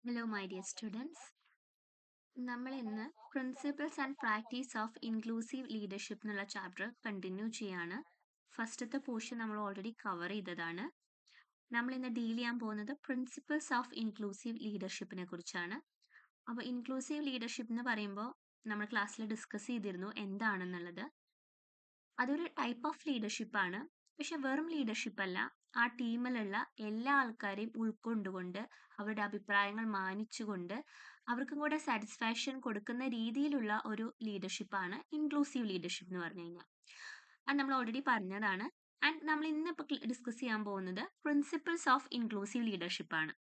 Hello, my dear students. നമ്മൾ ഇന്ന് principles and practice of inclusive leadership എന്നുള്ള chapter continue ചെയ്യാണ്. ഫസ്റ്റത്തെ പോർഷൻ നമ്മൾ ഓൾറെഡി കവർ ചെയ്തതാണ്. നമ്മൾ ഇന്ന് ഡീൽ ചെയ്യാൻ പോകുന്നത് പ്രിൻസിപ്പിൾസ് ഓഫ് ഇൻക്ലൂസീവ് ലീഡർഷിപ്പിനെ കുറിച്ചാണ്. അപ്പോൾ ഇൻക്ലൂസീവ് ലീഡർഷിപ്പ് എന്ന് പറയുമ്പോൾ നമ്മൾ ക്ലാസ്സിൽ ഡിസ്കസ് ചെയ്തിരുന്നു എന്താണെന്നുള്ളത്. അതൊരു ടൈപ്പ് ഓഫ് ലീഡർഷിപ്പ് ആണ്. പക്ഷെ വെറും ലീഡർഷിപ്പ് അല്ല, ആ ടീമിലുള്ള എല്ലാ ആൾക്കാരെയും ഉൾക്കൊണ്ടുകൊണ്ട് അവരുടെ അഭിപ്രായങ്ങൾ മാനിച്ചുകൊണ്ട് അവർക്കും കൂടെ സാറ്റിസ്ഫാക്ഷൻ കൊടുക്കുന്ന രീതിയിലുള്ള ഒരു ലീഡർഷിപ്പാണ് ഇൻക്ലൂസീവ് ലീഡർഷിപ്പ് എന്ന് പറഞ്ഞു കഴിഞ്ഞാൽ. അത് നമ്മൾ ഓൾറെഡി പറഞ്ഞതാണ്. ആൻഡ് നമ്മൾ ഇന്നിപ്പോൾ ഡിസ്കസ് ചെയ്യാൻ പോകുന്നത് പ്രിൻസിപ്പിൾസ് ഓഫ് ഇൻക്ലൂസീവ് ലീഡർഷിപ്പ് ആണ്.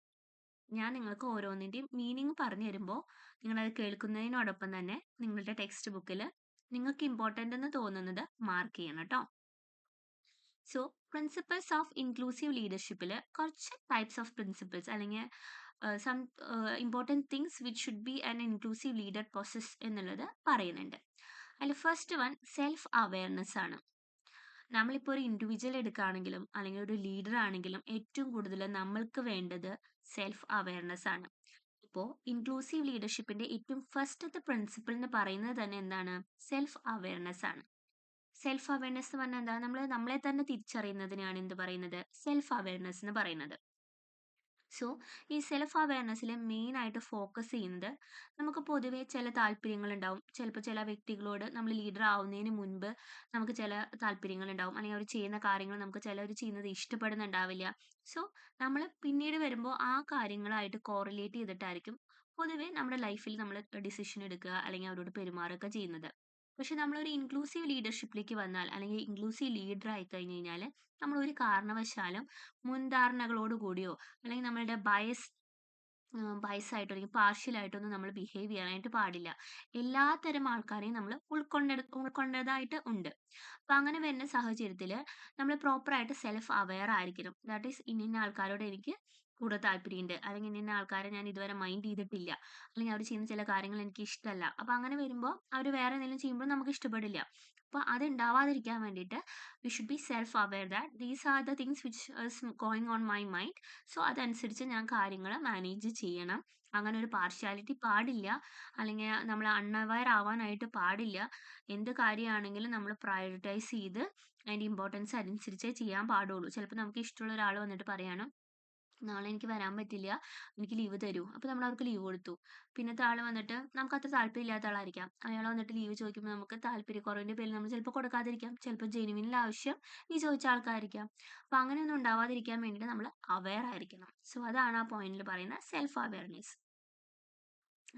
ഞാൻ നിങ്ങൾക്ക് ഓരോന്നിൻ്റെയും മീനിങ് പറഞ്ഞു തരുമ്പോൾ നിങ്ങളത് കേൾക്കുന്നതിനോടൊപ്പം തന്നെ നിങ്ങളുടെ ടെക്സ്റ്റ് ബുക്കിൽ നിങ്ങൾക്ക് ഇമ്പോർട്ടൻ്റ് എന്ന് തോന്നുന്നത് മാർക്ക് ചെയ്യണം കേട്ടോ. സോ പ്രിൻസിപ്പിൾസ് ഓഫ് ഇൻക്ലൂസീവ് ലീഡർഷിപ്പിൽ കുറച്ച് ടൈപ്സ് ഓഫ് പ്രിൻസിപ്പിൾസ് അല്ലെങ്കിൽ some important things which should be an inclusive leader process എന്നുള്ളത് പറയുന്നുണ്ട്. അതിൽ ഫസ്റ്റ് വൺ സെൽഫ് അവയർനെസ് ആണ്. നമ്മളിപ്പോൾ ഒരു ഇൻഡിവിജ്വൽ എടുക്കുകയാണെങ്കിലും അല്ലെങ്കിൽ ഒരു ലീഡർ ആണെങ്കിലും ഏറ്റവും കൂടുതൽ നമ്മൾക്ക് വേണ്ടത് സെൽഫ് അവയർനെസ് ആണ്. ഇപ്പോൾ ഇൻക്ലൂസീവ് ലീഡർഷിപ്പിന്റെ ഏറ്റവും ഫസ്റ്റത്തെ പ്രിൻസിപ്പിൾ എന്ന് പറയുന്നത് തന്നെ എന്താണ്? സെൽഫ് അവയർനെസ് ആണ്. സെൽഫ് അവയർനെസ് എന്ന് പറഞ്ഞാൽ എന്താ? നമ്മളെ തന്നെ തിരിച്ചറിയുന്നതിനെയാണ് എന്ത് പറയുന്നത്? സെൽഫ് അവയർനെസ് എന്ന് പറയുന്നത്. സോ ഈ സെൽഫ് അവയർനെസ്സിൽ മെയിൻ ആയിട്ട് ഫോക്കസ് ചെയ്യുന്നത് നമുക്ക് പൊതുവെ ചില താല്പര്യങ്ങൾ ഉണ്ടാവും. ചിലപ്പോൾ ചില വ്യക്തികളോട് നമ്മൾ ലീഡർ ആവുന്നതിന് മുൻപ് നമുക്ക് ചില താല്പര്യങ്ങൾ ഉണ്ടാവും, അല്ലെങ്കിൽ അവർ ചെയ്യുന്ന കാര്യങ്ങൾ നമുക്ക് ചിലവർ ചെയ്യുന്നത് ഇഷ്ടപ്പെടുന്നുണ്ടാവില്ല. സോ നമ്മൾ പിന്നീട് വരുമ്പോൾ ആ കാര്യങ്ങളായിട്ട് കോറിലേറ്റ് ചെയ്തിട്ടായിരിക്കും പൊതുവെ നമ്മുടെ ലൈഫിൽ നമ്മൾ ഡിസിഷൻ എടുക്കുക അല്ലെങ്കിൽ അവരോട് പെരുമാറുക ചെയ്യുന്നത്. പക്ഷെ നമ്മളൊരു ഇൻക്ലൂസീവ് ലീഡർഷിപ്പിലേക്ക് വന്നാൽ അല്ലെങ്കിൽ ഇൻക്ലൂസീവ് ലീഡർ ആയി കഴിഞ്ഞ് കഴിഞ്ഞാൽ നമ്മൾ ഒരു കാരണവശാലും മുൻധാരണകളോട് കൂടിയോ അല്ലെങ്കിൽ നമ്മളുടെ ബയസായിട്ടോ അല്ലെങ്കിൽ പാർഷ്യലായിട്ടൊന്നും നമ്മൾ ബിഹേവ് ചെയ്യാനായിട്ട് പാടില്ല. എല്ലാത്തരം ആൾക്കാരെയും നമ്മൾ ഉൾക്കൊണ്ടതായിട്ട് ഉണ്ട്. അപ്പൊ അങ്ങനെ വരുന്ന സാഹചര്യത്തിൽ നമ്മൾ പ്രോപ്പറായിട്ട് സെൽഫ് അവെയർ ആയിരിക്കണം. ദാറ്റ് ഈസ് ഇന്ന ആൾക്കാരോട് എനിക്ക് കൂടുതൽ താല്പര്യമുണ്ട്, അല്ലെങ്കിൽ ഇന്ന ആൾക്കാരെ ഞാൻ ഇതുവരെ മൈൻഡ് ചെയ്തിട്ടില്ല, അല്ലെങ്കിൽ അവർ ചെയ്യുന്ന ചില കാര്യങ്ങൾ എനിക്ക് ഇഷ്ടമല്ല. അപ്പൊ അങ്ങനെ വരുമ്പോൾ അവർ വേറെ എന്തെങ്കിലും ചെയ്യുമ്പോൾ നമുക്ക് ഇഷ്ടപ്പെടില്ല. അപ്പൊ അത് ഉണ്ടാവാതിരിക്കാൻ വേണ്ടിയിട്ട് we should be self aware that these are the things which is going on my mind. So അതനുസരിച്ച് ഞാൻ കാര്യങ്ങൾ മാനേജ് ചെയ്യണം. അങ്ങനെ ഒരു പാർഷ്യാലിറ്റി പാടില്ല, അല്ലെങ്കിൽ നമ്മൾ അൺഅവെയർ ആവാനായിട്ട് പാടില്ല. എന്ത് കാര്യമാണെങ്കിലും നമ്മൾ പ്രയോറിറ്റൈസ് ചെയ്ത് അതിൻ്റെ ഇമ്പോർട്ടൻസ് അനുസരിച്ചേ ചെയ്യാൻ പാടുള്ളൂ. ചിലപ്പോൾ നമുക്ക് ഇഷ്ടമുള്ള ഒരാൾ വന്നിട്ട് പറയാണ്, നാളെ എനിക്ക് വരാൻ പറ്റില്ല, എനിക്ക് ലീവ് തരൂ. അപ്പോൾ നമ്മൾ അവർക്ക് ലീവ് കൊടുത്തു. പിന്നത്തെ ആൾ വന്നിട്ട് നമുക്ക് അത്ര താല്പര്യമില്ലാത്ത ആളായിരിക്കാം. അയാൾ വന്നിട്ട് ലീവ് ചോദിക്കുമ്പോൾ നമുക്ക് താല്പര്യക്കുറവിൻ്റെ പേരിൽ നമ്മൾ ചിലപ്പോൾ കൊടുക്കാതിരിക്കാം. ചിലപ്പോൾ ജെനുവിനിൽ ആവശ്യം ഈ ചോദിച്ച ആൾക്കായിരിക്കാം. അപ്പോൾ അങ്ങനെയൊന്നും ഉണ്ടാവാതിരിക്കാൻ വേണ്ടിയിട്ട് നമ്മൾ അവെയർ ആയിരിക്കണം. സോ അതാണ് ആ പോയിന്റിൽ പറയുന്ന self awareness.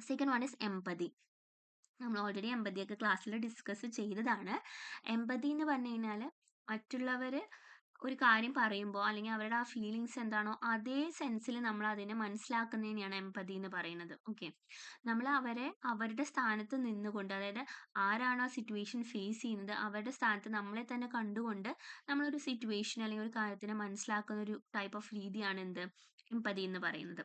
Second one is empathy. നമ്മൾ ഓൾറെഡി എംപതിയൊക്കെ ക്ലാസ്സിൽ ഡിസ്കസ് ചെയ്തതാണ്. എംപതി എന്ന് പറഞ്ഞു കഴിഞ്ഞാൽ മറ്റുള്ളവർ ഒരു കാര്യം പറയുമ്പോൾ അല്ലെങ്കിൽ അവരുടെ ആ ഫീലിങ്സ് എന്താണോ അതേ സെൻസിൽ നമ്മൾ അതിനെ മനസ്സിലാക്കുന്നതിനെയാണ് എംപതി എന്ന് പറയുന്നത്. ഓക്കെ, നമ്മൾ അവരെ അവരുടെ സ്ഥാനത്ത് നിന്നുകൊണ്ട്, അതായത് ആരാണോ ആ സിറ്റുവേഷൻ ഫേസ് ചെയ്യുന്നത് അവരുടെ സ്ഥാനത്ത് നമ്മളെ തന്നെ കണ്ടുകൊണ്ട് നമ്മളൊരു സിറ്റുവേഷൻ അല്ലെങ്കിൽ ഒരു കാര്യത്തിനെ മനസ്സിലാക്കുന്ന ഒരു ടൈപ്പ് ഓഫ് രീതിയാണ് എന്ത്? എംപതി എന്ന് പറയുന്നത്.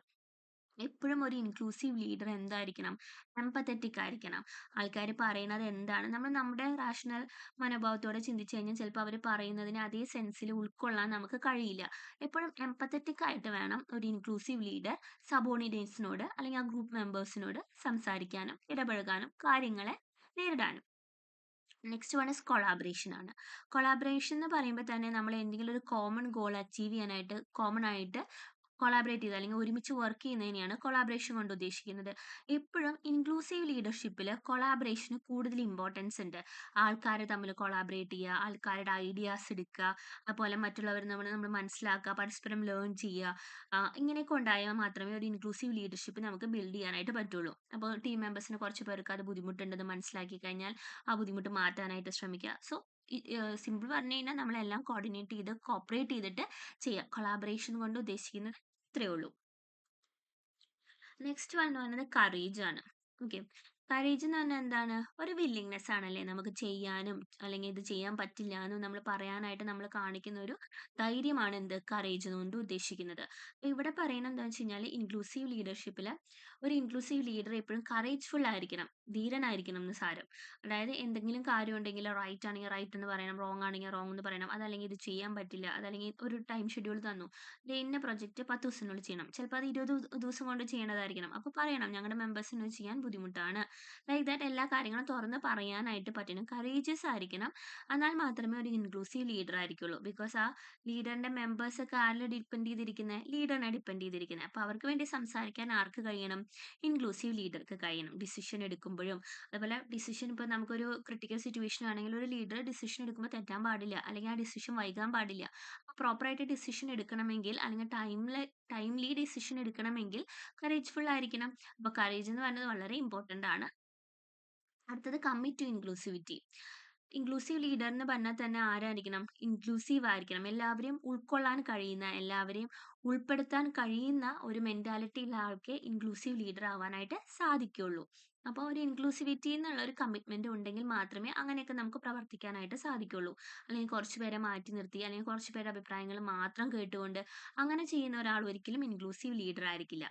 എപ്പോഴും ഒരു ഇൻക്ലൂസീവ് ലീഡർ എന്തായിരിക്കണം? എംപത്തറ്റിക് ആയിരിക്കണം. ആൾക്കാർ പറയുന്നത് എന്താണ് നമ്മൾ നമ്മുടെ റാഷണൽ മനോഭാവത്തോടെ ചിന്തിച്ചു കഴിഞ്ഞാൽ ചിലപ്പോൾ അവർ പറയുന്നതിനെ അതേ സെൻസിൽ ഉൾക്കൊള്ളാൻ നമുക്ക് കഴിയില്ല. എപ്പോഴും എംപത്തറ്റിക് ആയിട്ട് വേണം ഒരു ഇൻക്ലൂസീവ് ലീഡർ സബോർഡിനേറ്റ്സിനോട് അല്ലെങ്കിൽ ആ ഗ്രൂപ്പ് മെമ്പേഴ്സിനോട് സംസാരിക്കാനും ഇടപഴകാനും കാര്യങ്ങളെ നേരിടാനും. നെക്സ്റ്റ് വൺ ഇസ് കൊളാബറേഷൻ ആണ്. കൊളാബറേഷൻ എന്ന് പറയുമ്പോൾ തന്നെ നമ്മൾ എന്തെങ്കിലും ഒരു കോമൺ ഗോൾ അച്ചീവ് ചെയ്യാനായിട്ട് കോമൺ ആയിട്ട് കൊളാബറേറ്റ് ചെയ്ത് അല്ലെങ്കിൽ ഒരുമിച്ച് വർക്ക് ചെയ്യുന്നതിനെയാണ് കൊളാബറേഷൻ കൊണ്ട് ഉദ്ദേശിക്കുന്നത്. എപ്പോഴും ഇൻക്ലൂസീവ് ലീഡർഷിപ്പിൽ കൊളാബറേഷന് കൂടുതൽ ഇമ്പോർട്ടൻസ് ഉണ്ട്. ആൾക്കാർ തമ്മിൽ കൊളാബറേറ്റ് ചെയ്യുക, ആൾക്കാരുടെ ഐഡിയാസ് എടുക്കുക, അതുപോലെ മറ്റുള്ളവർ നമ്മൾ മനസ്സിലാക്കുക, പരസ്പരം ലേൺ ചെയ്യുക. ഇങ്ങനെയൊക്കെ ഉണ്ടായാൽ മാത്രമേ ഒരു ഇൻക്ലൂസീവ് ലീഡർഷിപ്പ് നമുക്ക് ബിൽഡ് ചെയ്യാനായിട്ട് പറ്റുള്ളൂ. അപ്പോൾ ടീം മെമ്പേഴ്സിന് കുറച്ച് പേർക്ക് അത് ബുദ്ധിമുട്ടുണ്ടെന്ന് മനസ്സിലാക്കി കഴിഞ്ഞാൽ ആ ബുദ്ധിമുട്ട് മാറ്റാനായിട്ട് ശ്രമിക്കുക. സോ സിമ്പിൾ പറഞ്ഞു കഴിഞ്ഞാൽ നമ്മളെല്ലാം കോർഡിനേറ്റ് ചെയ്ത് കോപ്പറേറ്റ് ചെയ്തിട്ട് ചെയ്യുക. കൊളാബറേഷൻ കൊണ്ട് ഉദ്ദേശിക്കുന്നത് ഇത്രയേ ഉള്ളൂ. നെക്സ്റ്റ് വൺ എന്ന് പറയുന്നത് കറേജ് ആണ്. ഓക്കെ, കറേജ് എന്ന് പറഞ്ഞാൽ എന്താണ്? ഒരു വില്ലിങ്നെസ് ആണല്ലേ. നമുക്ക് ചെയ്യാനും അല്ലെങ്കിൽ ഇത് ചെയ്യാൻ പറ്റില്ല എന്നും നമ്മൾ പറയാനായിട്ട് നമ്മൾ കാണിക്കുന്ന ഒരു ധൈര്യമാണ് എന്ത് കറേജ് എന്നുകൊണ്ട് ഉദ്ദേശിക്കുന്നത്. അപ്പൊ ഇവിടെ പറയുന്നത് എന്താണെന്ന് വെച്ച് കഴിഞ്ഞാൽ ഇൻക്ലൂസീവ് ലീഡർഷിപ്പിൽ ഒരു ഇൻക്ലൂസീവ് ലീഡർ എപ്പോഴും കറേജ്ഫുൾ ആയിരിക്കണം, ധീരനായിരിക്കണം എന്ന് സാരം. അതായത് എന്തെങ്കിലും കാര്യം ഉണ്ടെങ്കിൽ റൈറ്റ് ആണെങ്കിൽ റൈറ്റ് എന്ന് പറയണം, റോങ് ആണെങ്കിൽ റോങ് എന്ന് പറയണം. അതല്ലെങ്കിൽ ഇത് ചെയ്യാൻ പറ്റില്ല, അതല്ലെങ്കിൽ ഒരു ടൈം ഷെഡ്യൂൾ തന്നു, ദേ ഇന്ന പ്രൊജക്റ്റ് 10 ദിവസത്തിനുള്ളിൽ ചെയ്യണം. ചിലപ്പോൾ അത് 20 ദിവസം കൊണ്ട് ചെയ്യേണ്ടതായിരിക്കണം. അപ്പോൾ പറയണം ഞങ്ങളുടെ മെമ്പേഴ്സിന് ഇത് ചെയ്യാൻ ബുദ്ധിമുട്ടാണ്. ലൈക്ക് ദാറ്റ് എല്ലാ കാര്യങ്ങളും തുറന്ന് പറയാനായിട്ട് പറ്റണം. കറേജിയസ് ആയിരിക്കണം. എന്നാൽ മാത്രമേ ഒരു ഇൻക്ലൂസീവ് ലീഡർ ആയിരിക്കുള്ളൂ. ബിക്കോസ് ആ ലീഡറിന്റെ മെമ്പേഴ്സ് ഒക്കെ ആരിൽ ഡിപ്പെൻഡ് ചെയ്തിരിക്കുന്നത്? ലീഡറിനെ ഡിപ്പെൻഡ് ചെയ്തിരിക്കുന്നത്. അപ്പോൾ അവർക്ക് വേണ്ടി സംസാരിക്കാൻ ആർക്ക് കഴിയണം? ഇൻക്ലൂസീവ് ലീഡർക്ക് കഴിയണം. ഡിസിഷൻ എടുക്കുമ്പോഴും അതുപോലെ ഡിസിഷൻ ഇപ്പോൾ നമുക്കൊരു ക്രിട്ടിക്കൽ സിറ്റുവേഷൻ ആണെങ്കിൽ ഒരു ലീഡർ ഡിസിഷൻ എടുക്കുമ്പോൾ തെറ്റാൻ പാടില്ല, അല്ലെങ്കിൽ ആ ഡിസിഷൻ വൈകാൻ പാടില്ല. പ്രോപ്പറായിട്ട് ഡിസിഷൻ എടുക്കണമെങ്കിൽ അല്ലെങ്കിൽ ടൈംലി ഡിസിഷൻ എടുക്കണമെങ്കിൽ കറേജ്ഫുൾ ആയിരിക്കണം. അപ്പോൾ കറേജ് എന്ന് പറയുന്നത് വളരെ ഇമ്പോർട്ടന്റ് ആണ്. അടുത്തത് commit to inclusivity. Inclusive leader എന്ന് പറഞ്ഞാൽ തന്നെ ആരായിരിക്കണം? ഇൻക്ലൂസീവ് ആയിരിക്കണം. എല്ലാവരെയും ഉൾക്കൊള്ളാൻ കഴിയുന്ന, എല്ലാവരെയും ഉൾപ്പെടുത്താൻ കഴിയുന്ന ഒരു മെന്റാലിറ്റി ഉള്ള ആൾക്ക് ഇൻക്ലൂസീവ് ലീഡർ ആവാനായിട്ട് സാധിക്കുള്ളൂ. അപ്പോൾ ഒരു ഇൻക്ലൂസിവിറ്റി എന്നുള്ള ഒരു കമ്മിറ്റ്മെന്റ് ഉണ്ടെങ്കിൽ മാത്രമേ അങ്ങനെയൊക്കെ നമുക്ക് പ്രവർത്തിക്കാനായിട്ട് സാധിക്കുള്ളൂ. അല്ലെങ്കിൽ കുറച്ച് പേരെ മാറ്റി നിർത്തി, അല്ലെങ്കിൽ കുറച്ച് പേരുടെ അഭിപ്രായങ്ങൾ മാത്രം കേട്ടുകൊണ്ട് അങ്ങനെ ചെയ്യുന്ന ഒരാൾ ഒരിക്കലും ഇൻക്ലൂസീവ് ലീഡർ ആയിരിക്കില്ല.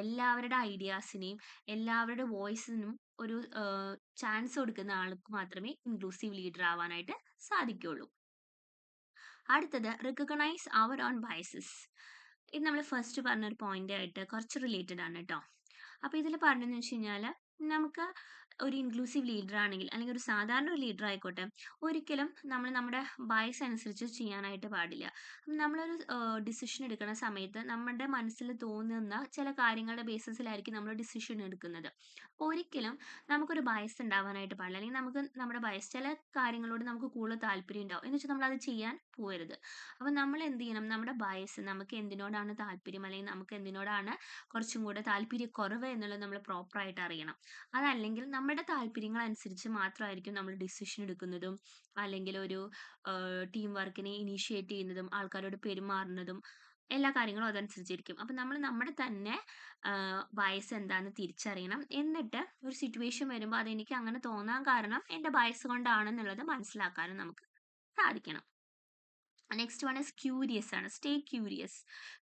എല്ലാവരുടെ ഐഡിയാസിനെയും എല്ലാവരുടെ വോയിസിനും ഒരു ചാൻസ് കൊടുക്കുന്ന ആൾക്ക് മാത്രമേ ഇൻക്ലൂസീവ് ലീഡർ ആവാനായിട്ട് സാധിക്കുള്ളൂ. അടുത്തത് റിക്കഗ്നൈസ് അവർ ഓൺ ബയസസ്. ഇത് നമ്മൾ ഫസ്റ്റ് പറഞ്ഞൊരു പോയിന്റ് ആയിട്ട് കുറച്ച് റിലേറ്റഡ് ആണ് കേട്ടോ. അപ്പോൾ ഇതിൽ പറഞ്ഞതെന്ന് വെച്ച് കഴിഞ്ഞാൽ നമുക്ക് ഒരു ഇൻക്ലൂസീവ് ലീഡർ ആണെങ്കിൽ അല്ലെങ്കിൽ ഒരു സാധാരണ ഒരു ലീഡർ ആയിക്കോട്ടെ, ഒരിക്കലും നമ്മൾ നമ്മുടെ ബയസ് അനുസരിച്ച് ചെയ്യാനായിട്ട് പാടില്ല. നമ്മളൊരു ഡിസിഷൻ എടുക്കുന്ന സമയത്ത് നമ്മുടെ മനസ്സിൽ തോന്നുന്ന ചില കാര്യങ്ങളുടെ ബേസിസിലായിരിക്കും നമ്മൾ ഡിസിഷൻ എടുക്കുന്നത്. ഒരിക്കലും നമുക്കൊരു ബയസ് ഉണ്ടാവാനായിട്ട് പാടില്ല. അല്ലെങ്കിൽ നമുക്ക് നമ്മുടെ ബയസ് ചില കാര്യങ്ങളോട് നമുക്ക് കൂടുതൽ താല്പര്യം ഉണ്ടാവും എന്ന് വെച്ചാൽ നമ്മൾ അത് ചെയ്യാൻ പോകരുത്. അപ്പം നമ്മൾ എന്ത് ചെയ്യണം? നമ്മുടെ ബയസ്, നമുക്ക് എന്തിനോടാണ് താല്പര്യം അല്ലെങ്കിൽ നമുക്ക് എന്തിനോടാണ് കുറച്ചും കൂടെ താല്പര്യക്കുറവ് എന്നുള്ളത് നമ്മൾ പ്രോപ്പറായിട്ട് അറിയണം. അതല്ലെങ്കിൽ നമ്മുടെ താല്പര്യങ്ങൾ അനുസരിച്ച് മാത്രമായിരിക്കും നമ്മൾ ഡിസിഷൻ എടുക്കുന്നതും അല്ലെങ്കിൽ ഒരു ടീം വർക്കിനെ ഇനീഷ്യേറ്റ് ചെയ്യുന്നതും ആൾക്കാരോട് പെരുമാറുന്നതും എല്ലാ കാര്യങ്ങളും അതനുസരിച്ചിരിക്കും. അപ്പം നമ്മൾ നമ്മുടെ തന്നെ ബയസ് എന്താണെന്ന് തിരിച്ചറിയണം. എന്നിട്ട് ഒരു സിറ്റുവേഷൻ വരുമ്പോൾ അതെനിക്ക് അങ്ങനെ തോന്നാൻ കാരണം എൻ്റെ ബയസ് കൊണ്ടാണെന്നുള്ളത് മനസ്സിലാക്കാനും നമുക്ക് സാധിക്കണം. നെക്സ്റ്റ് വൺ ഈസ് ക്യൂരിയസ് ആണ്. Stay curious.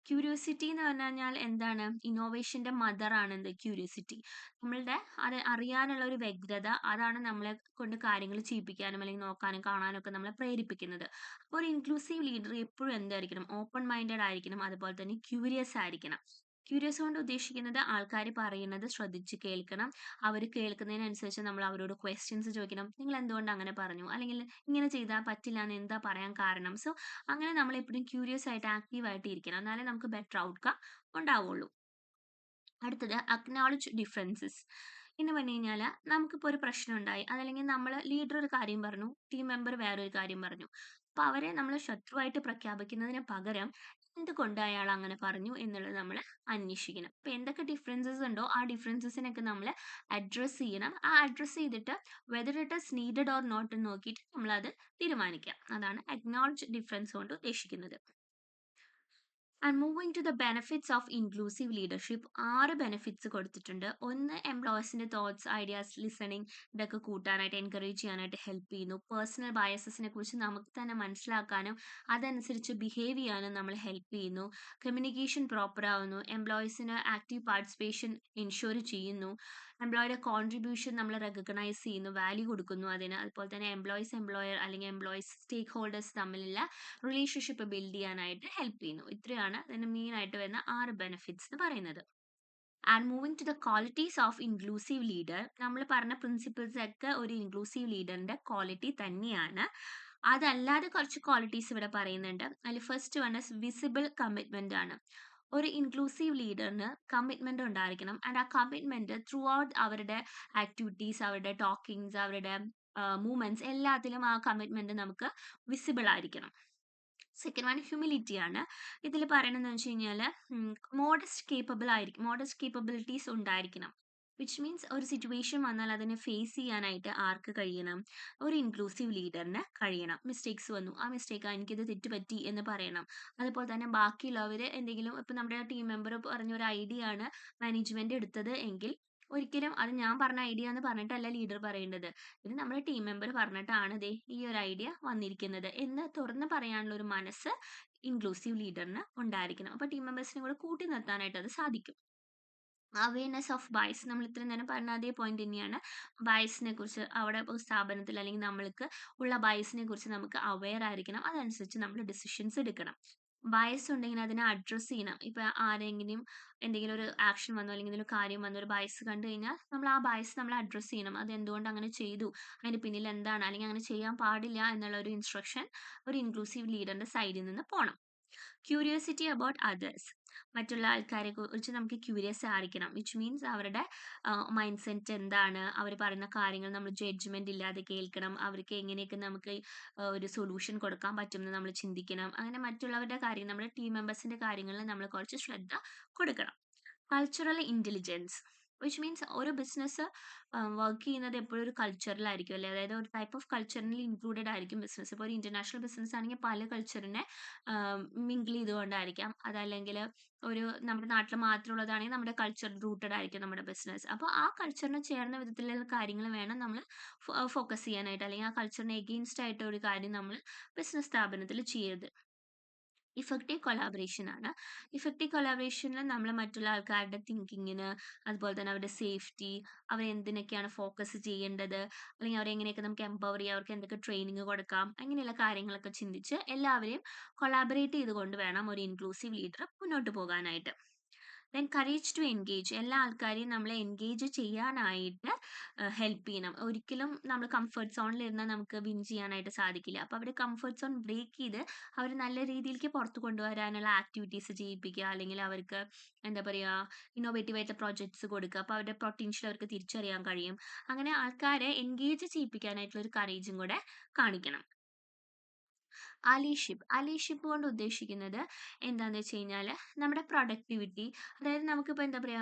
ക്യൂരിയോസിറ്റി എന്ന് പറഞ്ഞു കഴിഞ്ഞാൽ എന്താണ്? ഇന്നോവേഷന്റെ മദർ ആണ് എന്ത്? ക്യൂരിയോസിറ്റി. നമ്മളുടെ അത് അറിയാനുള്ള ഒരു വ്യഗ്രത, അതാണ് നമ്മളെ കൊണ്ട് കാര്യങ്ങൾ ചെയ്യിപ്പിക്കാനും അല്ലെങ്കിൽ നോക്കാനും കാണാനും ഒക്കെ നമ്മളെ പ്രേരിപ്പിക്കുന്നത്. അപ്പോൾ ഒരു ഇൻക്ലൂസീവ് ലീഡർ എപ്പോഴും എന്തായിരിക്കണം? ഓപ്പൺ മൈൻഡഡ് ആയിരിക്കണം. അതുപോലെ തന്നെ ക്യൂരിയസ് ആയിരിക്കണം. ക്യൂരിയസ് കൊണ്ട് ഉദ്ദേശിക്കുന്നത് ആൾക്കാർ പറയുന്നത് ശ്രദ്ധിച്ച് കേൾക്കണം. അവർ കേൾക്കുന്നതിനനുസരിച്ച് നമ്മൾ അവരോട് ക്വസ്റ്റ്യൻസ് ചോദിക്കണം. നിങ്ങൾ എന്തുകൊണ്ട് അങ്ങനെ പറഞ്ഞു? അല്ലെങ്കിൽ ഇങ്ങനെ ചെയ്താൽ പറ്റില്ല എന്ന് എന്താ പറയാൻ കാരണം? സോ അങ്ങനെ നമ്മൾ എപ്പോഴും ക്യൂരിയസ് ആയിട്ട് ആക്റ്റീവ് ആയിട്ട് ഇരിക്കണം. എന്നാലേ നമുക്ക് ബെറ്റർ ഔട്ട്കം ഉണ്ടാവുള്ളൂ. അടുത്തത് അക്നോളജ് ഡിഫറൻസസ്. എന്ന് പറഞ്ഞു കഴിഞ്ഞാൽ നമുക്കിപ്പോൾ ഒരു പ്രശ്നം ഉണ്ടായി, അതല്ലെങ്കിൽ നമ്മൾ ലീഡർ ഒരു കാര്യം പറഞ്ഞു, ടീം മെമ്പർ വേറൊരു കാര്യം പറഞ്ഞു. അപ്പോൾ അവരെ നമ്മൾ ശത്രുവായിട്ട് പ്രഖ്യാപിക്കുന്നതിന് പകരം എന്തുകൊണ്ട് അയാൾ അങ്ങനെ പറഞ്ഞു എന്നുള്ളത് നമ്മൾ അന്വേഷിക്കണം. അപ്പോൾ എന്തൊക്കെ ഡിഫറൻസസ് ഉണ്ടോ ആ ഡിഫറൻസസിനൊക്കെ നമ്മൾ അഡ്രസ്സ് ചെയ്യണം. ആ അഡ്രസ്സ് ചെയ്തിട്ട് whether it is needed or not എന്ന് നോക്കിയിട്ട് നമ്മളത് തീരുമാനിക്കാം. അതാണ് അക്നോളജ് ഡിഫറൻസ് കൊണ്ട് ഉദ്ദേശിക്കുന്നത്. And moving to the benefits of inclusive leadership. 6 benefits കൊടുത്തിട്ടുണ്ട്. ഒന്ന്, എംപ്ലോയീസിന്റെ തോട്ട്സ്, ഐഡിയാസ്, ലിസണിങ് ഇതൊക്കെ കൂട്ടാനായിട്ട് എൻകറേജ് ചെയ്യാനായിട്ട് ഹെൽപ്പ് ചെയ്യുന്നു. പേഴ്സണൽ ബയസസിനെ കുറിച്ച് നമുക്ക് തന്നെ മനസ്സിലാക്കാനും അതനുസരിച്ച് ബിഹേവ് ചെയ്യാനും നമ്മൾ ഹെൽപ്പ് ചെയ്യുന്നു. കമ്മ്യൂണിക്കേഷൻ പ്രോപ്പർ ആവുന്നു. എംപ്ലോയീസിന് ആക്റ്റീവ് പാർട്ടിസിപ്പേഷൻ എൻഷുർ ചെയ്യുന്നു. എംപ്ലോയിയുടെ കോൺട്രിബ്യൂഷൻ നമ്മൾ റെക്കഗ്നൈസ് ചെയ്യുന്നു, വാല്യൂ കൊടുക്കുന്നു അതിന്. അതുപോലെ തന്നെ എംപ്ലോയീസ് എംപ്ലോയർ അല്ലെങ്കിൽ എംപ്ലോയീസ് സ്റ്റേക്ക് ഹോൾഡേഴ്സ് തമ്മിലുള്ള റിലേഷൻഷിപ്പ് ബിൽഡ് ചെയ്യാനായിട്ട് ഹെൽപ്പ് ചെയ്യുന്നു. ഇത്രയാണ് ഇതിന് മെയിൻ ആയിട്ട് വരുന്ന 6 ബെനിഫിറ്റ്സ് എന്ന് പറയുന്നത്. And moving to the qualities of inclusive leader. നമ്മൾ പറഞ്ഞ പ്രിൻസിപ്പിൾസ് ഒക്കെ ഒരു ഇൻക്ലൂസീവ് ലീഡറിന്റെ ക്വാളിറ്റി തന്നെയാണ്. അതല്ലാതെ കുറച്ച് ക്വാളിറ്റീസ് ഇവിടെ പറയുന്നുണ്ട്. അതിൽ first one is visible commitment ആണ്. ഒരു ഇൻക്ലൂസീവ് ലീഡറിന് കമ്മിറ്റ്മെന്റ് ഉണ്ടായിരിക്കണം. ആൻഡ് ആ കമ്മിറ്റ്മെന്റ് ത്രൂ ഔട്ട് അവരുടെ ആക്ടിവിറ്റീസ്, അവരുടെ ടോക്കിങ്സ്, അവരുടെ മൂവ്മെന്റ്സ് എല്ലാത്തിലും ആ കമ്മിറ്റ്മെന്റ് നമുക്ക് വിസിബിൾ ആയിരിക്കണം. സെക്കൻഡ് വൺ ഹ്യൂമിലിറ്റി ആണ്. ഇതിൽ പറയണമെന്ന് വെച്ച് കഴിഞ്ഞാൽ മോഡസ്റ്റ് കേപ്പബിലിറ്റീസ് ഉണ്ടായിരിക്കണം. വിച്ച് മീൻസ് ഒരു സിറ്റുവേഷൻ വന്നാൽ അതിനെ ഫേസ് ചെയ്യാനായിട്ട് ആർക്ക് കഴിയണം? ഒരു ഇൻക്ലൂസീവ് ലീഡറിന് കഴിയണം. മിസ്റ്റേക്സ് വന്നു, ആ മിസ്റ്റേക്ക് എനിക്കിത് തെറ്റുപറ്റി എന്ന് പറയണം. അതുപോലെ തന്നെ ബാക്കിയുള്ളവർ എന്തെങ്കിലും, ഇപ്പം നമ്മുടെ ടീം മെമ്പർ പറഞ്ഞ ഒരു ഐഡിയ ആണ് മാനേജ്മെന്റ് എടുത്തത് എങ്കിൽ ഒരിക്കലും അത് ഞാൻ പറഞ്ഞ ഐഡിയ എന്ന് പറഞ്ഞിട്ടല്ല ലീഡർ പറയേണ്ടത്. ഇത് നമ്മുടെ ടീം മെമ്പർ പറഞ്ഞിട്ടാണ് ദേ ഈ ഒരു ഐഡിയ വന്നിരിക്കുന്നത് എന്ന് തുറന്ന് പറയാനുള്ള ഒരു മനസ്സ് ഇൻക്ലൂസീവ് ലീഡറിന് ഉണ്ടായിരിക്കണം. അപ്പോൾ ടീം മെമ്പേഴ്സിനെ കൂടെ കൂട്ടി നിർത്താനായിട്ട് അത് സാധിക്കും. അവയർനെസ് ഓഫ് ബയസ് നമ്മൾ ഇത്രയും നേരം പറഞ്ഞ അതേ പോയിന്റ് തന്നെയാണ്. ബയസിനെ കുറിച്ച് അവിടെ ഇപ്പോൾ സ്ഥാപനത്തിൽ അല്ലെങ്കിൽ നമ്മൾക്ക് ഉള്ള ബയസിനെ കുറിച്ച് നമുക്ക് അവെയർ ആയിരിക്കണം. അതനുസരിച്ച് നമ്മൾ ഡിസിഷൻസ് എടുക്കണം. ബയസ് ഉണ്ടെങ്കിൽ അതിനെ അഡ്രസ്സ് ചെയ്യണം. ഇപ്പൊ ആരെങ്കിലും എന്തെങ്കിലും ഒരു ആക്ഷൻ വന്നു അല്ലെങ്കിൽ ഒരു കാര്യം വന്നു ഒരു ബയസ് കണ്ടു കഴിഞ്ഞാൽ നമ്മൾ ആ ബയസ് നമ്മൾ അഡ്രസ്സ് ചെയ്യണം. അത് എന്തുകൊണ്ട് അങ്ങനെ ചെയ്തു, അതിന് പിന്നിൽ എന്താണ്, അല്ലെങ്കിൽ അങ്ങനെ ചെയ്യാൻ പാടില്ല എന്നുള്ള ഒരു ഇൻസ്ട്രക്ഷൻ ഒരു ഇൻക്ലൂസീവ് ലീഡറിന്റെ സൈഡിൽ നിന്ന് പോണം. ക്യൂരിയോസിറ്റി അബൌട്ട് അതേഴ്സ്, മറ്റുള്ള ആൾക്കാരെ കുറിച്ച് നമുക്ക് ക്യൂരിയസ് ആയിരിക്കണം. വിച്ച് മീൻസ് അവരുടെ മൈൻഡ് സെറ്റ് എന്താണ്, അവർ പറയുന്ന കാര്യങ്ങൾ നമ്മൾ ജഡ്ജ്മെന്റ് ഇല്ലാതെ കേൾക്കണം. അവർക്ക് എങ്ങനെയൊക്കെ നമുക്ക് ഒരു സൊല്യൂഷൻ കൊടുക്കാൻ പറ്റും എന്ന് നമ്മൾ ചിന്തിക്കണം. അങ്ങനെ മറ്റുള്ളവരുടെ കാര്യം, നമ്മുടെ ടീം മെമ്പേഴ്സിന്റെ കാര്യങ്ങളിൽ നമ്മൾ കുറച്ച് ശ്രദ്ധ കൊടുക്കണം. കൾച്ചറൽ ഇന്റലിജൻസ്, വിച്ച് മീൻസ് ഒരു ബിസിനസ് വർക്ക് ചെയ്യുന്നത് എപ്പോഴും ഒരു കൾച്ചറിലായിരിക്കും അല്ലേ, അതായത് ഒരു ടൈപ്പ് ഓഫ് കൾച്ചറിൽ ഇൻക്ലൂഡഡ് ആയിരിക്കും ബിസിനസ്. ഇപ്പോൾ ഒരു ഇന്റർനാഷണൽ ബിസിനസ് ആണെങ്കിൽ പല കൾച്ചറിനെ മിങ്കിൾ ചെയ്തുകൊണ്ടായിരിക്കാം. അതല്ലെങ്കിൽ ഒരു നമ്മുടെ നാട്ടിൽ മാത്രമുള്ളതാണെങ്കിൽ നമ്മുടെ കൾച്ചർ റൂട്ടഡ് ആയിരിക്കും നമ്മുടെ ബിസിനസ്. അപ്പോൾ ആ കൾച്ചറിന് ചേർന്ന വിധത്തിലുള്ള കാര്യങ്ങൾ വേണം നമ്മൾ ഫോക്കസ് ചെയ്യാനായിട്ട്, അല്ലെങ്കിൽ ആ കൾച്ചറിന് എഗെയിൻസ്റ്റ് ആയിട്ട് ഒരു കാര്യം നമ്മൾ ബിസിനസ് സ്ഥാപനത്തിൽ ചെയ്യരുത്. ഇഫക്റ്റീവ് കൊളാബറേഷൻ ആണ്. ഇഫക്റ്റീവ് കൊളാബറേഷനിൽ നമ്മൾ മറ്റുള്ള ആൾക്കാരുടെ തിങ്കിങ്ങിന്, അതുപോലെ തന്നെ അവരുടെ സേഫ്റ്റി, അവരെന്തിനൊക്കെയാണ് ഫോക്കസ് ചെയ്യേണ്ടത്, അല്ലെങ്കിൽ അവരെ എങ്ങനെയൊക്കെ നമുക്ക് എംപവർ ചെയ്യാം, അവർക്ക് എന്തൊക്കെ ട്രെയിനിങ് കൊടുക്കാം, അങ്ങനെയുള്ള കാര്യങ്ങളൊക്കെ ചിന്തിച്ച് എല്ലാവരെയും കൊളാബറേറ്റ് ചെയ്തുകൊണ്ട് വേണം ഒരു ഇൻക്ലൂസീവ് ലീഡർ മുന്നോട്ട് പോകാനായിട്ട്. ദെൻ കറേജ് ടു എൻഗേജ്, എല്ലാ ആൾക്കാരെയും നമ്മളെ എൻഗേജ് ചെയ്യാനായിട്ട് ഹെൽപ്പ് ചെയ്യണം. ഒരിക്കലും നമ്മൾ കംഫർട്ട് സോണിൽ ഇരുന്നാൽ നമുക്ക് വിൻ ചെയ്യാനായിട്ട് സാധിക്കില്ല. അപ്പോൾ അവർ കംഫർട്ട് സോൺ ബ്രേക്ക് ചെയ്ത് അവർ നല്ല രീതിയിലേക്ക് പുറത്ത് കൊണ്ടുവരാനുള്ള ആക്ടിവിറ്റീസ് ചെയ്യിപ്പിക്കുക, അല്ലെങ്കിൽ അവർക്ക് എന്താ പറയുക, ഇന്നോവേറ്റീവ് ആയിട്ടുള്ള പ്രോജക്ട്സ് കൊടുക്കുക. അപ്പോൾ അവരുടെ പൊട്ടൻഷ്യൽ അവർക്ക് തിരിച്ചറിയാൻ കഴിയും. അങ്ങനെ ആൾക്കാരെ എൻഗേജ് ചെയ്യിപ്പിക്കാനായിട്ടുള്ള ഒരു കറേജും കൂടെ കാണിക്കണം. അലീഷിപ്പ് കൊണ്ട് ഉദ്ദേശിക്കുന്നത് എന്താന്ന് വെച്ച് കഴിഞ്ഞാല് നമ്മുടെ പ്രൊഡക്ടിവിറ്റി, അതായത് നമുക്കിപ്പോൾ എന്താ പറയാ,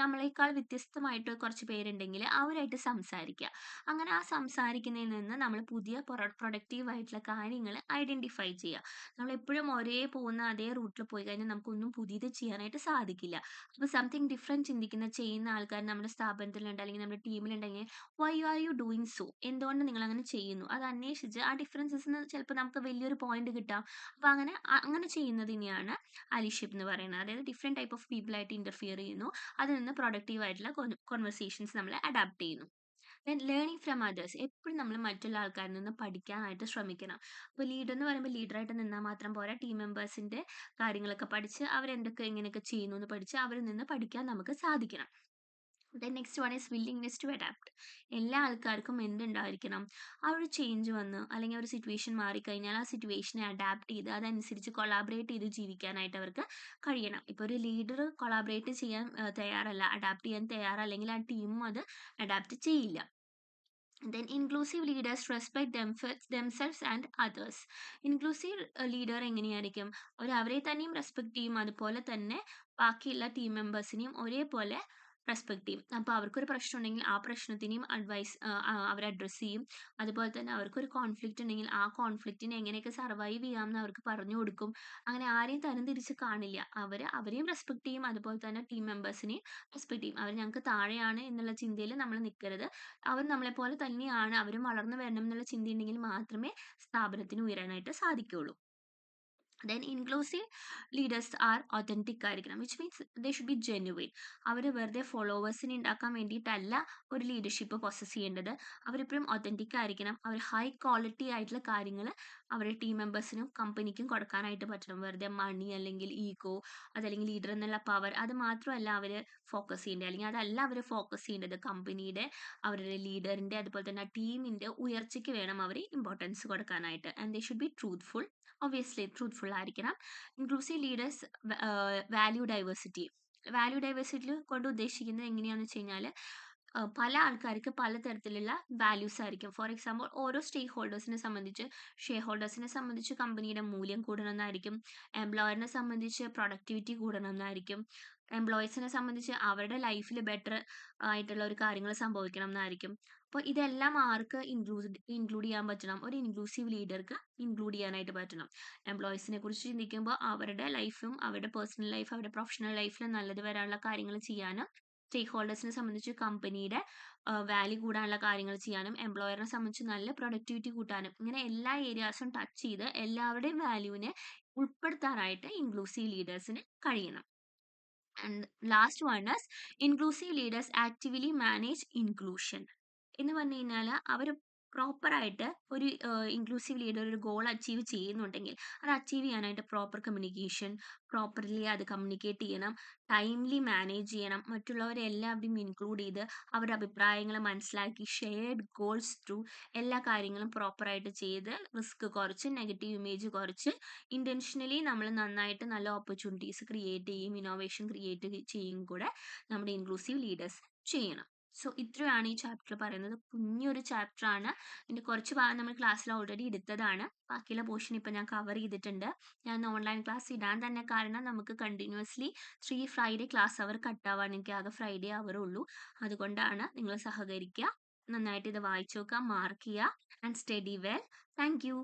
നമ്മളെക്കാൾ വ്യത്യസ്തമായിട്ട് കുറച്ച് പേരുണ്ടെങ്കിൽ അവരായിട്ട് സംസാരിക്കുക. അങ്ങനെ ആ സംസാരിക്കുന്നതിൽ നിന്ന് നമ്മൾ പുതിയ പ്രൊഡക്റ്റീവ് ആയിട്ടുള്ള കാര്യങ്ങൾ ഐഡന്റിഫൈ ചെയ്യുക. നമ്മളെപ്പോഴും ഒരേ പോകുന്ന അതേ റൂട്ടിൽ പോയി കഴിഞ്ഞാൽ നമുക്കൊന്നും പുതിയത് ചെയ്യാനായിട്ട് സാധിക്കില്ല. അപ്പോൾ സംതിങ് ഡിഫറെന്റ് ചിന്തിക്കുന്ന ചെയ്യുന്ന ആൾക്കാർ നമ്മുടെ സ്ഥാപനത്തിലുണ്ട് അല്ലെങ്കിൽ നമ്മുടെ ടീമിലുണ്ടെങ്കിൽ why are you doing so, എന്തുകൊണ്ട് നിങ്ങൾ അങ്ങനെ ചെയ്യുന്നു, അത് അന്വേഷിച്ച് ആ ഡിഫറൻസസിന് ചിലപ്പോൾ നമുക്ക് വലിയൊരു പോയിന്റ് കിട്ടാം. അപ്പോൾ അങ്ങനെ ചെയ്യുന്നതിനെയാണ് അലിഷിപ്പ് എന്ന് പറയുന്നത്. അതായത് ഡിഫറെന്റ് ടൈപ്പ് ഓഫ് പീപ്പിൾ ആയിട്ട് ഇന്റർഫിയർ ചെയ്യുന്നു, അതിൽ നിന്ന് പ്രൊഡക്റ്റീവ് ആയിട്ടുള്ള കോൺവെർസേഷൻസ് നമ്മൾ അഡാപ്റ്റ് ചെയ്യുന്നു. ദെൻ ലേണിംഗ് ഫ്രം അതേഴ്സ്, എപ്പോഴും നമ്മൾ മറ്റുള്ള ആൾക്കാരിൽ നിന്ന് പഠിക്കാനായിട്ട് ശ്രമിക്കണം. അപ്പോൾ ലീഡർ എന്ന് പറയുമ്പോൾ ലീഡറായിട്ട് നിന്നാൽ മാത്രം പോരാ, ടീം മെമ്പേഴ്സിന്റെ കാര്യങ്ങളൊക്കെ പഠിച്ച് അവരെന്തൊക്കെ എങ്ങനെയൊക്കെ ചെയ്യുന്നു എന്ന് പഠിച്ച് അവരിൽ നിന്ന് പഠിക്കാൻ നമുക്ക് സാധിക്കണം. Then next one is willingness to adapt. എല്ലാ ആൾക്കാർക്കും എന്തുണ്ടായിരിക്കണം, ആ ഒരു ചേഞ്ച് വന്ന് അല്ലെങ്കിൽ ഒരു സിറ്റുവേഷൻ മാറിക്കഴിഞ്ഞാൽ ആ സിറ്റുവേഷനെ അഡാപ്റ്റ് ചെയ്ത് അതനുസരിച്ച് കൊളാബറേറ്റ് ചെയ്ത് ജീവിക്കാനായിട്ട് അവർക്ക് കഴിയണം. ഇപ്പോൾ ഒരു ലീഡർ കൊളാബറേറ്റ് ചെയ്യാൻ തയ്യാറല്ല, അഡാപ്റ്റ് ചെയ്യാൻ തയ്യാറല്ലെങ്കിൽ ആ ടീമും അത് അഡാപ്റ്റ് ചെയ്യില്ല. Then inclusive leaders respect themselves and others. Inclusive leader എങ്ങനെയായിരിക്കും, അവർ അവരെ തന്നെയും റെസ്പെക്ട് ചെയ്യും, അതുപോലെ തന്നെ ബാക്കിയുള്ള ടീം മെമ്പേഴ്സിനെയും ഒരേപോലെ റെസ്പെക്ട് ചെയ്യും. അപ്പോൾ അവർക്കൊരു പ്രശ്നം ഉണ്ടെങ്കിൽ ആ പ്രശ്നത്തിനെയും അവർ അഡ്രസ്സ് ചെയ്യും. അതുപോലെ തന്നെ അവർക്കൊരു കോൺഫ്ലിക്റ്റ് ഉണ്ടെങ്കിൽ ആ കോൺഫ്ലിക്റ്റിനെ എങ്ങനെയൊക്കെ സർവൈവ് ചെയ്യാമെന്ന് അവർക്ക് പറഞ്ഞു കൊടുക്കും. അങ്ങനെ ആരെയും തരംതിരിച്ച് കാണില്ല. അവരെയും റെസ്പെക്ട് ചെയ്യും, അതുപോലെ തന്നെ ടീം മെമ്പേഴ്സിനെയും റെസ്പെക്ട് ചെയ്യും. അവർ ഞങ്ങൾക്ക് താഴെയാണ് എന്നുള്ള ചിന്തയിൽ നമ്മൾ നിൽക്കരുത്. അവർ നമ്മളെപ്പോലെ തന്നെയാണ്, അവരും വളർന്നു വരണം എന്നുള്ള ചിന്തയുണ്ടെങ്കിൽ മാത്രമേ സ്ഥാപനത്തിന് ഉയരാനായിട്ട് സാധിക്കുകയുള്ളൂ. Then inclusive leaders are authentic ആയിരിക്കണം, which means they should be genuine. അവർ വെറുതെ ഫോളോവേഴ്സിനെ ഉണ്ടാക്കാൻ വേണ്ടിയിട്ടല്ല ഒരു ലീഡർഷിപ്പ് പൊസസ് ചെയ്യേണ്ടത്. അവരെപ്പോഴും ഒതന്റിക് ആയിരിക്കണം. അവർ ഹൈ ക്വാളിറ്റി ആയിട്ടുള്ള കാര്യങ്ങൾ അവരുടെ ടീം മെമ്പേഴ്സിനും കമ്പനിക്കും കൊടുക്കാനായിട്ട് പറ്റണം. വെറുതെ മണി അല്ലെങ്കിൽ ഈഗോ, അതല്ലെങ്കിൽ ലീഡർ എന്നുള്ള പവർ, അത് മാത്രമല്ല അവർ ഫോക്കസ് ചെയ്യേണ്ടത്, അല്ലെങ്കിൽ അതല്ല അവർ ഫോക്കസ് ചെയ്യേണ്ടത്. കമ്പനിയുടെ, അവരുടെ ലീഡറിന്റെ, അതുപോലെ തന്നെ ടീമിന്റെ ഉയർച്ചയ്ക്ക് വേണം അവർ ഇമ്പോർട്ടൻസ് കൊടുക്കാനായിട്ട്. And they should be truthful, obviously truthful ആയിരിക്കണം. Inclusive leaders value diversity. Value diversity കൊണ്ട് ഉദ്ദേശിക്കുന്നത് എങ്ങനെയാണെന്ന് വെച്ച് കഴിഞ്ഞാൽ പല ആൾക്കാർക്ക് പലതരത്തിലുള്ള വാല്യൂസ് ആയിരിക്കും. ഫോർ എക്സാമ്പിൾ ഓരോ സ്റ്റേക്ക് ഹോൾഡേഴ്സിനെ സംബന്ധിച്ച്, ഷെയർ ഹോൾഡേഴ്സിനെ സംബന്ധിച്ച് കമ്പനിയുടെ മൂല്യം കൂടണമെന്നായിരിക്കും. എംപ്ലോയറിനെ സംബന്ധിച്ച് പ്രൊഡക്ടിവിറ്റി കൂടണമെന്നായിരിക്കും. എംപ്ലോയീസിനെ സംബന്ധിച്ച് അവരുടെ ലൈഫിൽ ബെറ്റർ ആയിട്ടുള്ള ഒരു കാര്യങ്ങൾ സംഭവിക്കണം എന്നായിരിക്കും. അപ്പോൾ ഇതെല്ലാം ആർക്ക് ഇൻക്ലൂഡ് ചെയ്യാൻ പറ്റണം, ഒരു ഇൻക്ലൂസീവ് ലീഡർക്ക് ഇൻക്ലൂഡ് ചെയ്യാനായിട്ട് പറ്റണം. എംപ്ലോയീസിനെ കുറിച്ച് ചിന്തിക്കുമ്പോൾ അവരുടെ ലൈഫും അവരുടെ പേഴ്സണൽ ലൈഫ് അവരുടെ പ്രൊഫഷണൽ ലൈഫിൽ നല്ലത് വരാനുള്ള കാര്യങ്ങൾ ചെയ്യാനും സ്റ്റേക്ക് ഹോൾഡേഴ്സിനെ സംബന്ധിച്ച് കമ്പനിയുടെ വാല്യൂ കൂടാനുള്ള കാര്യങ്ങൾ ചെയ്യാനും എംപ്ലോയറിനെ സംബന്ധിച്ച് നല്ല പ്രൊഡക്ടിവിറ്റി കൂട്ടാനും ഇങ്ങനെ എല്ലാ ഏരിയാസും ടച്ച് ചെയ്ത് എല്ലാവരുടെയും വാല്യൂവിനെ ഉൾപ്പെടുത്താനായിട്ട് ഇൻക്ലൂസീവ് ലീഡേഴ്സിന് കഴിയണം. And last one is inclusive leaders actively manage inclusion എന്ന് പറഞ്ഞു കഴിഞ്ഞാൽ അവർ പ്രോപ്പറായിട്ട് ഒരു ഇൻക്ലൂസീവ് ലീഡർ ഒരു ഗോൾ അച്ചീവ് ചെയ്യുന്നുണ്ടെങ്കിൽ അത് അച്ചീവ് ചെയ്യാനായിട്ട് പ്രോപ്പർ കമ്മ്യൂണിക്കേഷൻ പ്രോപ്പർലി അത് കമ്മ്യൂണിക്കേറ്റ് ചെയ്യണം, ടൈംലി മാനേജ് ചെയ്യണം, മറ്റുള്ളവരെ എല്ലാവരെയും ഇൻക്ലൂഡ് ചെയ്ത് അവരുടെ അഭിപ്രായങ്ങൾ മനസ്സിലാക്കി ഷെയർഡ് ഗോൾസ് ത്രൂ എല്ലാ കാര്യങ്ങളും പ്രോപ്പറായിട്ട് ചെയ്ത് റിസ്ക് കുറച്ച് നെഗറ്റീവ് ഇമേജ് കുറച്ച് ഇന്റൻഷനലി നമ്മൾ നന്നായിട്ട് നല്ല ഓപ്പർച്യൂണിറ്റീസ് ക്രിയേറ്റ് ചെയ്യും, ഇന്നോവേഷൻ ക്രിയേറ്റ് ചെയ്യും കൂടെ നമ്മുടെ ഇൻക്ലൂസീവ് ലീഡേഴ്സ് ചെയ്യണം. സോ ഇത്രയാണ് ഈ ചാപ്റ്റർ പറയുന്നത്. കുഞ്ഞൊരു ചാപ്റ്റർ ആണ്. ഇതിന്റെ കുറച്ച് ഭാഗം നമ്മൾ ക്ലാസ്സിൽ ഓൾറെഡി എടുത്തതാണ്. ബാക്കിയുള്ള പോർഷൻ ഇപ്പൊ ഞാൻ കവർ ചെയ്തിട്ടുണ്ട്. ഞാൻ ഓൺലൈൻ ക്ലാസ് ഇടാൻ തന്നെ കാരണം നമുക്ക് കണ്ടിന്യൂസ്ലി 3 ഫ്രൈഡേ ക്ലാസ് അവർ കട്ടാവാൻ എനിക്ക് ആകെ ഫ്രൈഡേ അവർ ഉള്ളൂ. അതുകൊണ്ടാണ് നിങ്ങൾ സഹകരിക്കുക, നന്നായിട്ട് ഇത് വായിച്ചു നോക്കുക, മാർക്ക് ചെയ്യുക and study well. Thank you.